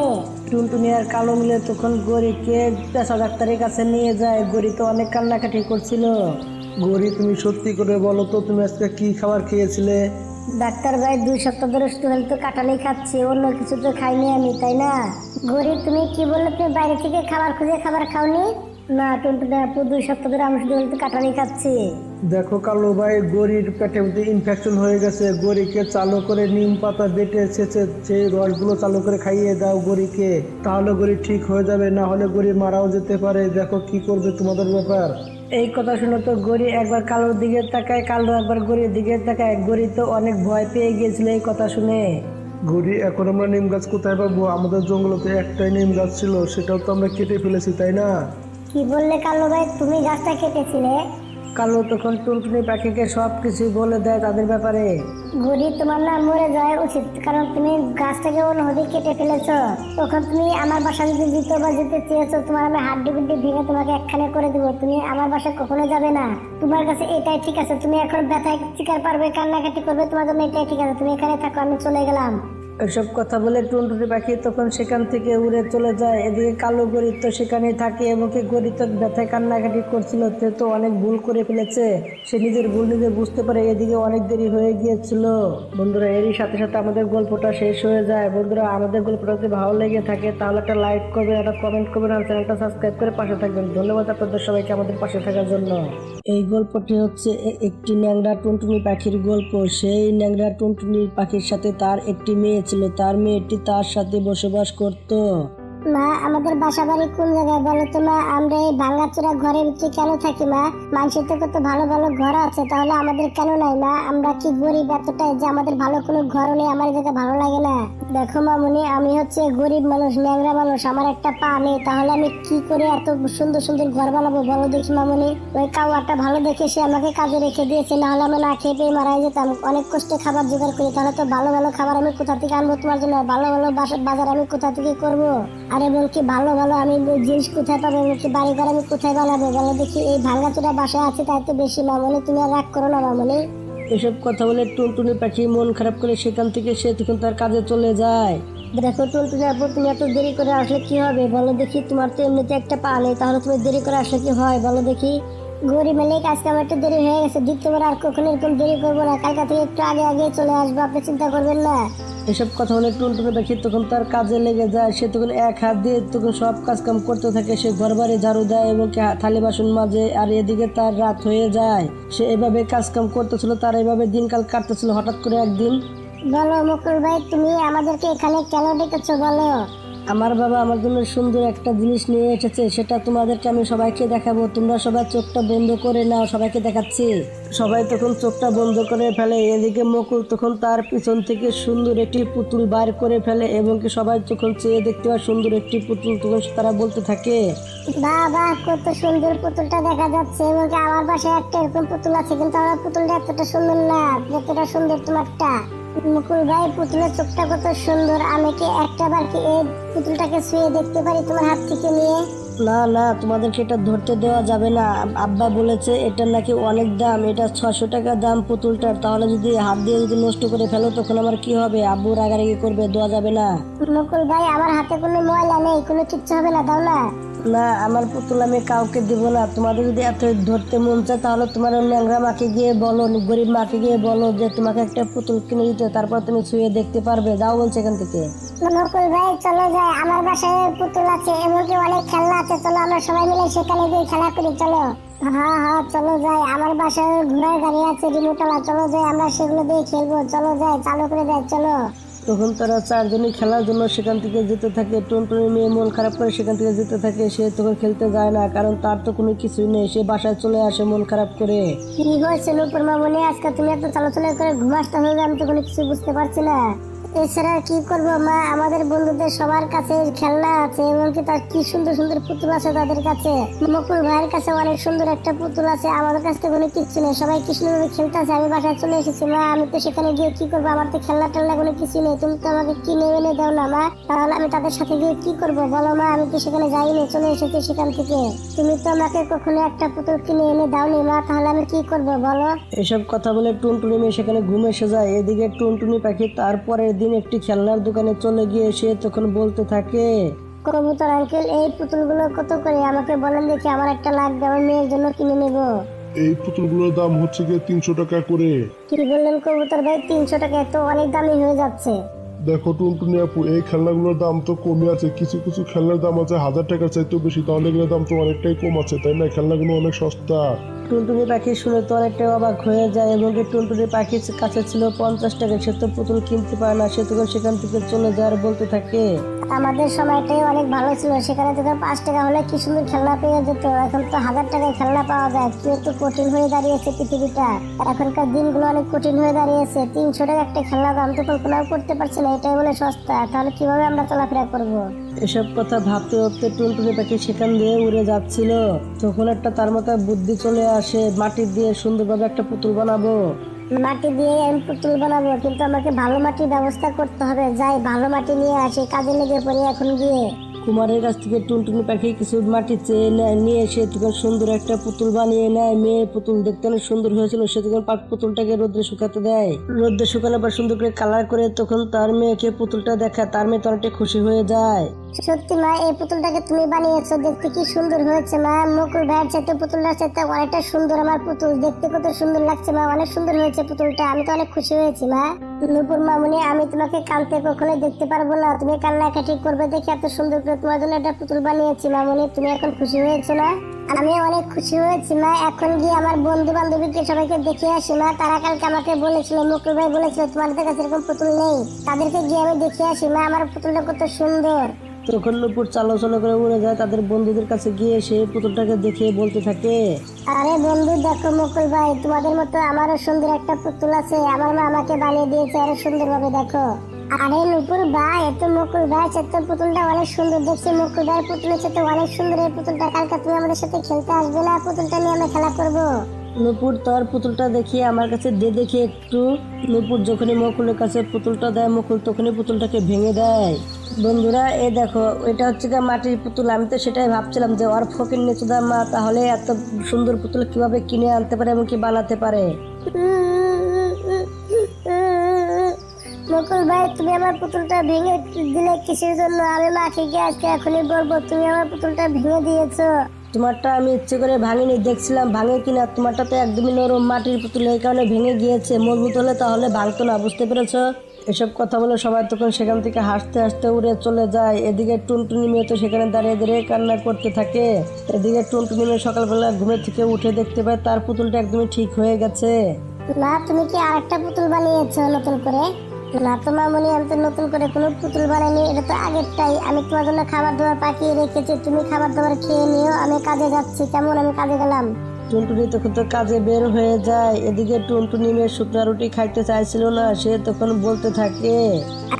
টুনটুনি আর কালো মিলে তখন গরিকে পেশা ডাক্তারের কাছে নিয়ে যায়। গরি তো অনেক কান্নাকাটি করছিল। গরি তুমি সত্যি করে বলো তো, তুমি আজকে কি খাবার খেয়েছিলে? ডাক্তার ভাই 2 সপ্তাহ ধরে শুধু তো কাঁঠালই খাচ্ছি, অন্য কিছু তো খাইনি আমি, তাই না? গরি তুমি কি বললে, তুমি বাইরে থেকে খাবার খুঁজে খাবার খাওনি? না টুনটুনি আপু, 2 সপ্তাহ ধরে আমি শুধু তো কাঁঠালই খাচ্ছি। দেখো কালো ভাই, গরির পেটের মধ্যে ইনফেকশন হয়ে গেছে। গরিকে চালু করে নিম পাতা বেটে ছেঁচে সেই রসগুলো চালু করে খাইয়ে দাও গরিকে, তাহলে গরি ঠিক হয়ে যাবে, না হলে গরি মারাও যেতে পারে। দেখো কি করবে তোমাদের ব্যাপার। এই কথা শুনে তো গড়ি একবার কালোর দিকে তাকায়, কালো একবার গড়ির দিকে তাকায়। গড়ি তো অনেক ভয় পেয়ে গিয়েছিল এই কথা শুনে। ঘুরি, এখন আমরা নিম গাছ কোথায় পাবো? আমাদের জঙ্গলে তো একটাই নিম গাছ ছিল, সেটাও তো আমরা কেটে ফেলেছি, তাই না? কি বললে কালো ভাই, তুমি গাছটা কেটেছিলে? কালো তখন টুনটুনি পাখিকে সব কিছু বলে দেয় তাদের ব্যাপারে। ঘুরি, তোমার না মরে যাওয়া উচিত, কারণ তুমি গাছটাকে অন্যভাবে কেটে ফেলেছো। তখন তুমি আমার বাসা যদি দ্বিতীয়বার যেতে চেয়েছো, তোমার আমি হাড্ডি গুড্ডি ভেঙে তোমাকে একখানে করে দিব। তুমি আমার বাসায় কখনো যাবে না। তোমার কাছে এটাই ঠিক আছে। তুমি এখন ব্যথায় চিকার পারবে, কান্নাকাটি করবে, তোমার জন্য এটাই ঠিক আছে। তুমি এখানে থাকো, আমি চলে গেলাম। এসব কথা বলে টুনটুনি পাখি তখন সেখান থেকে উড়ে চলে যায়। এদিকে কালো গরিব তো সেখানেই থাকে এবং গরিব তো ব্যথায় কান্নাকাটি করছিল। সে তো অনেক ভুল করে ফেলেছে, সে নিজের ভুল নিজে বুঝতে পারে। এদিকে অনেক দেরি হয়ে গিয়েছিল। বন্ধুরা, এরই সাথে সাথে আমাদের গল্পটা শেষ হয়ে যায়। বন্ধুরা, আমাদের গল্পটা যদি ভালো লেগে থাকে তাহলে একটা লাইক করবেন, একটা কমেন্ট করবেন আর চ্যানেলটা সাবস্ক্রাইব করে পাশে থাকবেন। ধন্যবাদ আপনাদের সবাইকে আমাদের পাশে থাকার জন্য। এই গল্পটি হচ্ছে একটি ন্যাংরা টুনটুনি পাখির গল্প। সেই ন্যাংরা টুনটুনি পাখির সাথে তার একটি মেয়ে ছিল। তার মেয়েটি তার সাথে বসবাস করত। মা, আমাদের বাসা বাড়ি কোন জায়গায় বলো তো মা? আমরা এই ভাঙাচোরা ঘরের ভিতরে কেন থাকি মা? মানুষের তো কত ভালো ভালো ঘর আছে, তাহলে আমাদের কেন নাই মা? আমরা কি গরিব এতটাই যে আমাদের ভালো কোনো ঘর নেই? আমার যেটা ভালো লাগে না। দেখো মামুনি, আমি হচ্ছে গরিব মানুষ, ন্যাংরা মানুষ, আমার একটা পা নেই, তাহলে আমি কি করে এত সুন্দর সুন্দর ঘর বানাবো বলো দেখি মামুনি? ওই কাউয়াটা ভালো দেখে সে আমাকে কাজে রেখে দিয়েছে, না হলে আমি না খেয়ে পেয়ে মারা যেতাম। অনেক কষ্টে খাবার জোগাড় করি, তাহলে তো ভালো ভালো খাবার আমি কোথা থেকে আনবো তোমার জন্য? ভালো ভালো বাজার আমি কোথা থেকে করবো? আর এবং কি ভালো ভালো আমি জিনিস কোথায় পাবো? এবং কি বাড়ি ঘর আমি কোথায় বানাবো বলো দেখি? এই ভাঙাচোরা বাসায় আছে তাই তো বেশি মামুনি। তুমি আর রাগ করো না মামুনি। এসব কথা বলে টুনটুনি পাখি মন খারাপ করে সেখান থেকে সে তখন তার কাজে চলে যায়। দেখো টুনটুনি আপু, তুমি এত দেরি করে আসলে কি হবে বলো দেখি? তোমার তো এমনিতে একটা পা নেই, তাহলে তুমি দেরি করে আসলে কি হয় বলো দেখি? গরিব মালিক, আজকে আমার একটু দেরি হয়ে গেছে, দ্বিতীয়বার আর কখনো এরকম দেরি করবো না। কালকা থেকে একটু আগে আগে চলে আসবো, আপনি চিন্তা করবেন না। এসব কথা বলে টুনটুনি পাখি তখন তার কাজে লেগে যায়। সে তখন এক হাত দিয়ে তখন সব কাজ কাম করতে থাকে। সে ঘর বাড়ি ঝাড়ু দেয় এবং থালি বাসন মাজে। আর এদিকে তার রাত হয়ে যায়। সে এভাবে কাজ কাম করতেছিল, তার এভাবে দিনকাল কাটতেছিল। হঠাৎ করে একদিন, বলো মুকুল ভাই, তুমি আমাদেরকে এখানে কেন ডেকেছো বলো? আমার বাবা আমার জন্য সুন্দর একটা জিনিস নিয়ে এসেছে, সেটা তোমাদেরকে আমি সবাইকে দেখাবো। তোমরা সবাই চোখটা বন্ধ করে নাও, সবাইকে দেখাচ্ছি। সবাই তখন চোখটা বন্ধ করে ফেলে। এদিকে মুকুল তখন তার পিছন থেকে সুন্দর একটি পুতুল বার করে ফেলে এবং কি সবাই যখন চেয়ে দেখতে পায় সুন্দর একটি পুতুল, তখন তারা বলতে থাকে, বাহ বাহ, কত সুন্দর পুতুলটা দেখা যাচ্ছে। এবং কি আমার বাসায় একটা এরকম পুতুল আছে, কিন্তু আমার পুতুলটা এতটা সুন্দর না যতটা সুন্দর তোমারটা। মুকুল ভাই, পুতুলের চোখটা কত সুন্দর। আমি কি একটা বার কি এই পুতুলটাকে ছুঁয়ে দেখতে পারি তোমার হাত থেকে নিয়ে? না না, তোমাদেরকে এটা ধরতে দেওয়া যাবে না। আব্বা বলেছে এটা নাকি অনেক দাম, এটা 600 টাকা দাম পুতুলটার। তাহলে যদি হাত দিয়ে যদি নষ্ট করে ফেলো তখন আমার কি হবে? আব্বু রাগারাগি করবে, দেওয়া যাবে না। মুকুল ভাই, আমার হাতে কোনো ময়লা নেই, কোনো কিচ্ছু হবে না, দাও না। না, আমার পুতুল আমি কাউকে দিব না। তোমাদের যদি এত ধরতে মন চায় তাহলে তোমার ন্যাংরা মাকে গিয়ে বলো, গরিব মাকে গিয়ে বলো যে তোমাকে একটা পুতুল কিনে দিতে, তারপর তুমি ছুঁয়ে দেখতে পারবে। যাও বলছে এখান থেকে। মুকুল ভাই চলো যাই, আমার বাসায় পুতুল আছে, এমনকি অনেক খেলনা আছে, চলো আমরা সবাই মিলে সেখানে গিয়ে খেলা করি, চলো। হ্যাঁ হ্যাঁ চলো যাই, আমার বাসায় ঘোড়ার গাড়ি আছে রিমোটওয়ালা, চলো যাই, আমরা সেগুলো দিয়ে খেলবো, চলো যাই, চালু করে যাই, চলো। তখন তারা চারজনই খেলার জন্য সেখান থেকে যেতে থাকে। টুনটুনি মেয়ে মন খারাপ করে সেখান থেকে যেতে থাকে। সে তখন খেলতে যায় না, কারণ তার তো কোনো কিছুই নেই। সে বাসায় চলে আসে মন খারাপ করে। কি হয়েছে নূপুর মামুনি, আজকে তুমি এত চালাচলা করে ঘুমাসতে হবে? আমি তো কোনো কিছু বুঝতে পারছি না। এছাড়া কি করবো মা, আমাদের বন্ধুদের সবার কাছে খেলনা আছে, এমনকি তার কি সুন্দর সুন্দর পুতুল আছে তাদের কাছে। মুকুল ভাইয়ের কাছে অনেক সুন্দর একটা পুতুল আছে, আমাদের কাছে কোনো কিচ্ছু নেই। সবাই কি সুন্দর খেলতে আছে, আমি বাসায় চলে এসেছি মা। আমি তো সেখানে গিয়ে কি করবো? আমার তো খেলনা টেলনা কোনো কিছু নেই। তুমি তো আমাকে কিনে এনে দাও না মা, তাহলে আমি তাদের সাথে গিয়ে কি করবো বলো মা? আমি তো সেখানে যাইনি, চলে এসেছি সেখান থেকে। তুমি তো আমাকে কখনো একটা পুতুল কিনে এনে দাওনি মা, তাহলে আমি কি করবো বলো? এসব কথা বলে টুনটুনি মেয়ে সেখানে ঘুম এসে যায়। এদিকে টুনটুনি পাখি তারপরের দিন একটি খেলনার দোকানে চলে গিয়ে সে তখন বলতে থাকে, কবুতর আঙ্কেল, এই পুতুলগুলো কত করে আমাকে বলেন দেখি, আমার একটা লাগবে, আমার মেয়ের জন্য কিনে নেবো। এই পুতুলগুলোর দাম হচ্ছে গিয়ে 300 টাকা করে। কি বললেন কবুতর ভাই, 300 টাকা? তো অনেক দামি হয়ে যাচ্ছে। দেখো টুনটুনি আপু, এই খেলনাগুলোর দাম তো কমই আছে, কিছু কিছু খেলনার দাম আছে 1000 টাকার চাইতেও বেশি, তাহলে এগুলোর দাম তো অনেকটাই কম আছে, তাই না? খেলনাগুলো অনেক সস্তা। টুনটুনি পাখি শুনে তো অনেকটা অবাক হয়ে যায় এবং কি টুনটুনি পাখির কাছে ছিল 50 টাকা, সে তো পুতুল কিনতে পারে না, সে তখন সেখান থেকে চলে যায় আর বলতে থাকে, আমাদের সময়টাই অনেক ভালো ছিল, সেখানে তোকে 5 টাকা হলে কি সুন্দর খেলনা পেয়ে যেত, এখন তো 1000 টাকায় খেলনা পাওয়া যায়। কি একটু কঠিন হয়ে দাঁড়িয়েছে পৃথিবীটা, এখনকার দিনগুলো অনেক কঠিন হয়ে দাঁড়িয়েছে। 300 টাকা একটা খেলনা দাম তো কল্পনাও করতে পারছি না, এটাই বলে সস্তা, তাহলে কিভাবে আমরা চলাফেরা করবো? এসব কথা ভাবতে ভাবতে টুনটুনি পাখি সেখান দিয়ে উড়ে যাচ্ছিল, তখন একটা তার মাথায় বুদ্ধি চলে আসে, মাটি দিয়ে সুন্দরভাবে একটা পুতুল বানাবো। মাটি দিয়ে আমি পুতুল বানাবো, কিন্তু আমাকে ভালো মাটির ব্যবস্থা করতে হবে। যাই ভালো মাটি নিয়ে আসি, কাজে লেগে পড়ি এখন গিয়ে। কুমারের কাছ থেকে টুনটুনি পাখি কিছু মাটি চেয়ে নেয়, নিয়ে এসে তখন সুন্দর একটা পুতুল বানিয়ে নেয়। মেয়ে পুতুল দেখতে অনেক সুন্দর হয়েছিল, সে তখন পুতুলটাকে রোদ্রে শুকাতে দেয়। রোদ্রে শুকানোর পর সুন্দর করে কালার করে তখন তার মেয়েকে পুতুলটা দেখায়, তার মেয়ে তো অনেকটা খুশি হয়ে যায়। সত্যি মা, এই পুতুলটাকে তুমি বানিয়েছো, দেখতে কি সুন্দর হয়েছে মা। মুকুল ভাইয়ের চাইতে পুতুলটার চাইতে অনেকটা সুন্দর আমার পুতুল, দেখতে কত সুন্দর লাগছে মা, অনেক সুন্দর হয়েছে পুতুলটা, আমি তো অনেক খুশি হয়েছি মা। নূপুর মামুনি, আমি তোমাকে কাঁদতে কখনোই দেখতে পারবো না, তুমি কান্নাকাটি করবে দেখে এত সুন্দর করে তোমার জন্য একটা পুতুল বানিয়েছি মামুনি, তুমি এখন খুশি হয়েছো না? আমি অনেক খুশি হয়েছি মা, এখন গিয়ে আমার বন্ধু বান্ধবীকে সবাইকে দেখে আসি মা। তারা কালকে আমাকে বলেছিল, মুকুল ভাই বলেছিল তোমাদের কাছে এরকম পুতুল নেই, তাদেরকে গিয়ে আমি দেখে আসি মা, আমার পুতুলটা কত সুন্দর। তখন নূপুর চালো চালো করে উড়ে যায় তাদের বন্ধুদের কাছে, গিয়ে সেই পুতুলটাকে দেখে বলতে থাকে, আরে বন্ধু দেখো মুকুল ভাই, তোমাদের মতো আমারও সুন্দর একটা পুতুল আছে, আমার মা আমাকে বানিয়ে দিয়েছে আরো সুন্দর ভাবে, দেখো। আরে নুপুর ভাই, এত মুকুল ভাই সাথে পুতুলটা অনেক সুন্দর দেখছি, মুকুল ভাইয়ের পুতুলের সাথে অনেক সুন্দর এই পুতুলটা, কালকে তুমি আমাদের সাথে খেলতে আসবে না? পুতুলটা নিয়ে আমরা খেলা করবো। নূপুর তোর পুতুলটা দেখিয়ে আমার কাছে দেখি একটু। নূপুর যখনই মুকুলের কাছে পুতুলটা দেয়, মুকুল তখনই পুতুলটাকে ভেঙে দেয়। বন্ধুরা এ দেখো, এটা হচ্ছে গিয়ে মাটির পুতুল, আমি তো সেটাই ভাবছিলাম যে ওর ফকির নেচুদা মা তাহলে এত সুন্দর পুতুল কিভাবে কিনে আনতে পারে এবং কি বানাতে পারে। মুকুল ভাই, তুমি আমার পুতুলটা ভেঙে দিলে কিসের জন্য? আমি মাকে গিয়ে আজকে এখনই বলবো তুমি আমার পুতুলটা ভেঙে দিয়েছো। তোমারটা আমি ইচ্ছে করে ভাঙিনি, দেখছিলাম ভাঙে কিনা, তোমারটা তো একদমই নরম মাটির পুতুল, এই কারণে ভেঙে গিয়েছে, মজবুত হলে তাহলে ভাঙতো না, বুঝতে পেরেছো? এসব কথা বলে সবাই তখন সেখান থেকে হাসতে হাসতে উড়ে চলে যায়। এদিকে টুনটুনি মেয়ে তো সেখানে দাঁড়িয়ে দাঁড়িয়ে কান্না করতে থাকে। এদিকে টুনটুনি মেয়ে সকালবেলা ঘুমের থেকে উঠে দেখতে পায় তার পুতুলটা একদমই ঠিক হয়ে গেছে। মা, তুমি কি আরেকটা পুতুল বানিয়েছো নতুন করে? না তো মামুনি, আমি তো নতুন করে কোনো পুতুল বানাইনি, এটা তো আগেরটাই। আমি তোমার জন্য খাবার দাবার পাকিয়ে রেখেছি, তুমি খাবার দাবার খেয়ে নিও, আমি কাজে যাচ্ছি। কেমন? আমি কাজে গেলাম। টুনটুনি তখন তো কাজে বের হয়ে যায়। এদিকে টুনটুনি মেয়ে শুকনা রুটি খাইতে চাইছিল না, সে তখন বলতে থাকে,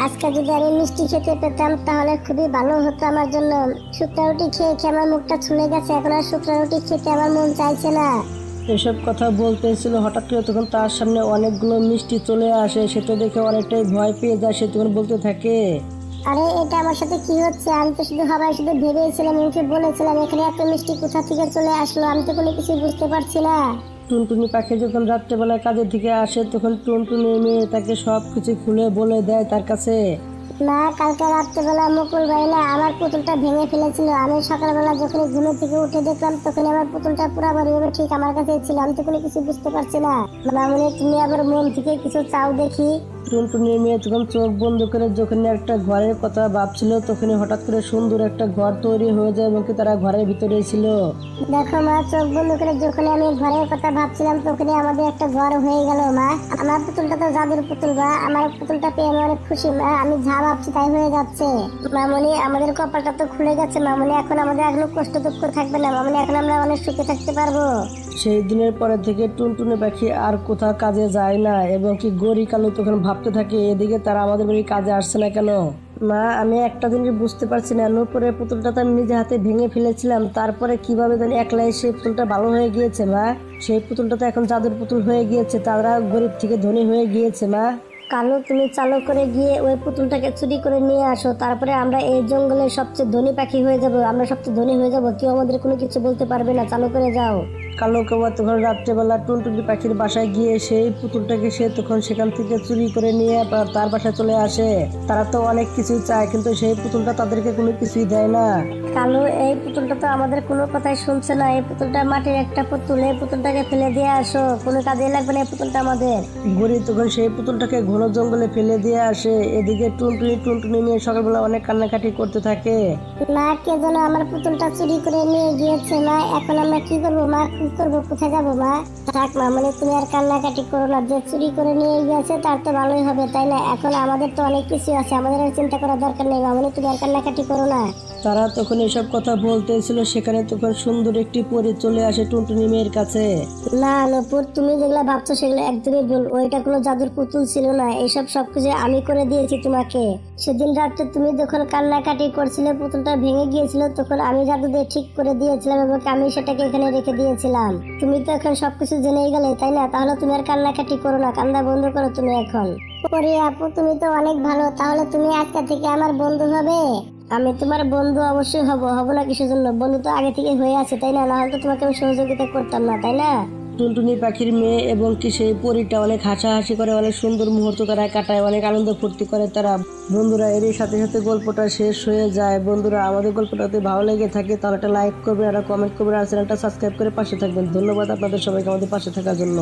আজকে যদি আমি মিষ্টি খেতে পেতাম তাহলে খুবই ভালো হতো আমার জন্য। শুকনা রুটি খেয়ে খেয়ে আমার মুখটা ছুলে গেছে, এখন আর শুকনা রুটি খেতে আমার মন চাইছে না। এসব কথা বলতেছিল, হঠাৎ করে তখন তার সামনে অনেকগুলো মিষ্টি চলে আসে, সেটা দেখে অনেকটাই ভয় পেয়ে যায়। সে তখন বলতে থাকে, আরে এটা আমার সাথে কি হচ্ছে? আমি তো শুধু ভেবেছিলাম, মুখে বলেছিলাম, এখানে এত মিষ্টি কোথা থেকে চলে আসলো? আমি তো কোনো কিছু বুঝতে পারছি না। টুনটুনি পাখি যখন রাত্রেবেলা কাজের থেকে আসে তখন টুনটুনি মেয়ে তাকে সব কিছু খুলে বলে দেয় তার কাছে। না, কালকে রাত্রেবেলা মুকুল ভাই না আমার পুতুলটা ভেঙে ফেলেছিল। আমি সকালবেলা যখন ঘুমের থেকে উঠে দেখলাম তখন আমার পুতুলটা পুরোপুরি ঠিক আমার কাছে ছিল, আমি তো কোনো কিছু বুঝতে পারছি না। মামুনি, তুমি আবার মন থেকে কিছু চাও দেখি। টুনটুনির মেয়ে তখন চোখ বন্ধ করে যখন একটা ঘরের কথা ভাবছিল তখনই হঠাৎ করে সুন্দর একটা ঘর তৈরি হয়ে যায় এবং কি তারা ঘরের ভিতরে ছিল। দেখো মা, চোখ বন্ধ করে যখন আমি ঘরের কথা ভাবছিলাম তখনই আমাদের একটা ঘর হয়ে গেল মা। আমার পুতুলটা তো জাদুর পুতুল মা, আমার পুতুলটা পেয়ে আমি অনেক খুশি মা। আমি যা ভাবছি তাই হয়ে যাচ্ছে। মামুনি, আমাদের কপালটা তো খুলে গেছে মামুনি, এখন আমাদের এখনো কষ্ট দুঃখ থাকবে না মামুনি, এখন আমরা অনেক সুখে থাকতে পারবো। সেই দিনের পরে থেকে টুনটুনি পাখি আর কোথাও কাজে যায় না এবং কি গড়ি কালো তখন ভাবতে থাকে, এদিকে তারা আমাদের বাড়ি কাজে আসছে না কেন। মা, আমি একটা জিনিস বুঝতে পারছি না, নূপুরের পুতুলটা তো আমি নিজে হাতে ভেঙে ফেলেছিলাম, তারপরে কিভাবে জানি একলাই সেই পুতুলটা ভালো হয়ে গিয়েছে মা। সেই পুতুলটা তো এখন জাদুর পুতুল হয়ে গিয়েছে, তারা গরিব থেকে ধনী হয়ে গিয়েছে মা। কালু, তুমি চালু করে গিয়ে ওই পুতুলটাকে চুরি করে নিয়ে আসো, তারপরে আমরা এই জঙ্গলের সবচেয়ে ধনী পাখি হয়ে যাব, আমরা সবচেয়ে ধনী হয়ে যাব, কেউ আমাদের কোনো কিছু বলতে পারবে না। চালু করে যাও। কালো কাবা তখন রাত্রেবেলা টুনটুনি পাখির বাসায় গিয়ে সেই পুতুলটাকে সে তখন সেখান থেকে চুরি করে নিয়ে তার বাসায় চলে আসে। তারা তো অনেক কিছু চায় কিন্তু সেই পুতুলটা তাদেরকে কোনো কিছুই দেয় না। কালু, এই পুতুলটা তো আমাদের কোনো কথাই শুনছে না, এই পুতুলটা মাটির একটা পুতুল, এই পুতুলটাকে ফেলে দিয়ে আসো, কোনো কাজে লাগবে না এই পুতুলটা আমাদের। গড়ি তখন সেই পুতুলটাকে ঘোর বন জঙ্গলে ফেলে দিয়ে আসে। এদিকে টুনটুনি নিয়ে সকালবেলা অনেক কান্নাকাটি করতে থাকে। মা, কে যেন আমার পুতুলটা চুরি করে নিয়ে গিয়েছে। মা, এখন আমরা কি করবো? মা, কি করবো? কোথায় যাবো? মা, থাক মা, মানে তুমি আর কান্নাকাটি করো না। যে চুরি করে নিয়ে গিয়েছে তার তো ভালোই হবে, তাই না? এখন আমাদের তো অনেক কিছু আছে, আমাদের আর চিন্তা করার দরকার নেই। মা, মানে তুমি আর কান্নাকাটি করো না। তারা তখন এসব কথা বলতেছিল, সেখানে তখন সুন্দর একটি পরী চলে আসে টুনটুনি মেয়ের কাছে। না নূপুর, তুমি যেগুলো ভাবছো সেগুলো একদমই ভুল। ওইটা কোনো জাদুর পুতুল ছিল না। এইসব সবকিছু আমি করে দিয়েছি তোমাকে। সেদিন রাত্রে তুমি যখন কান্নাকাটি করছিলে, পুতুলটা ভেঙে গিয়েছিল, তখন আমি জাদু দিয়ে ঠিক করে দিয়েছিলাম এবং আমি সেটাকে এখানে রেখে দিয়েছিলাম। তুমি তো এখন সবকিছু জেনেই গেলে, তাই না? তাহলে তুমি আর কান্নাকাটি করো না, কান্না বন্ধ করো তুমি এখন। পরি আপু, তুমি তো অনেক ভালো। তাহলে তুমি আজকে থেকে আমার বন্ধু হবে? আমি তোমার বন্ধু অবশ্যই হব না কিসের জন্য? বন্ধু তো আগে থেকে হয়ে আছে, তাই না? নাহলে তো তোমাকে আমি সহযোগিতা করতাম না, তাই না? টুনটুনি পাখির মেয়ে এবং কি সেই পরীটা অনেক হাসাহাসি করে, অনেক সুন্দর মুহূর্ত তারা কাটায়, অনেক আনন্দ ফুর্তি করে তারা। বন্ধুরা, এরই সাথে সাথে গল্পটা শেষ হয়ে যায়। বন্ধুরা, আমাদের গল্পটা যদি ভালো লেগে থাকে তাহলে একটা লাইক করবেন, একটা কমেন্ট করবেন, আর চ্যানেলটা সাবস্ক্রাইব করে পাশে থাকবেন। ধন্যবাদ আপনাদের সবাইকে আমাদের পাশে থাকার জন্য।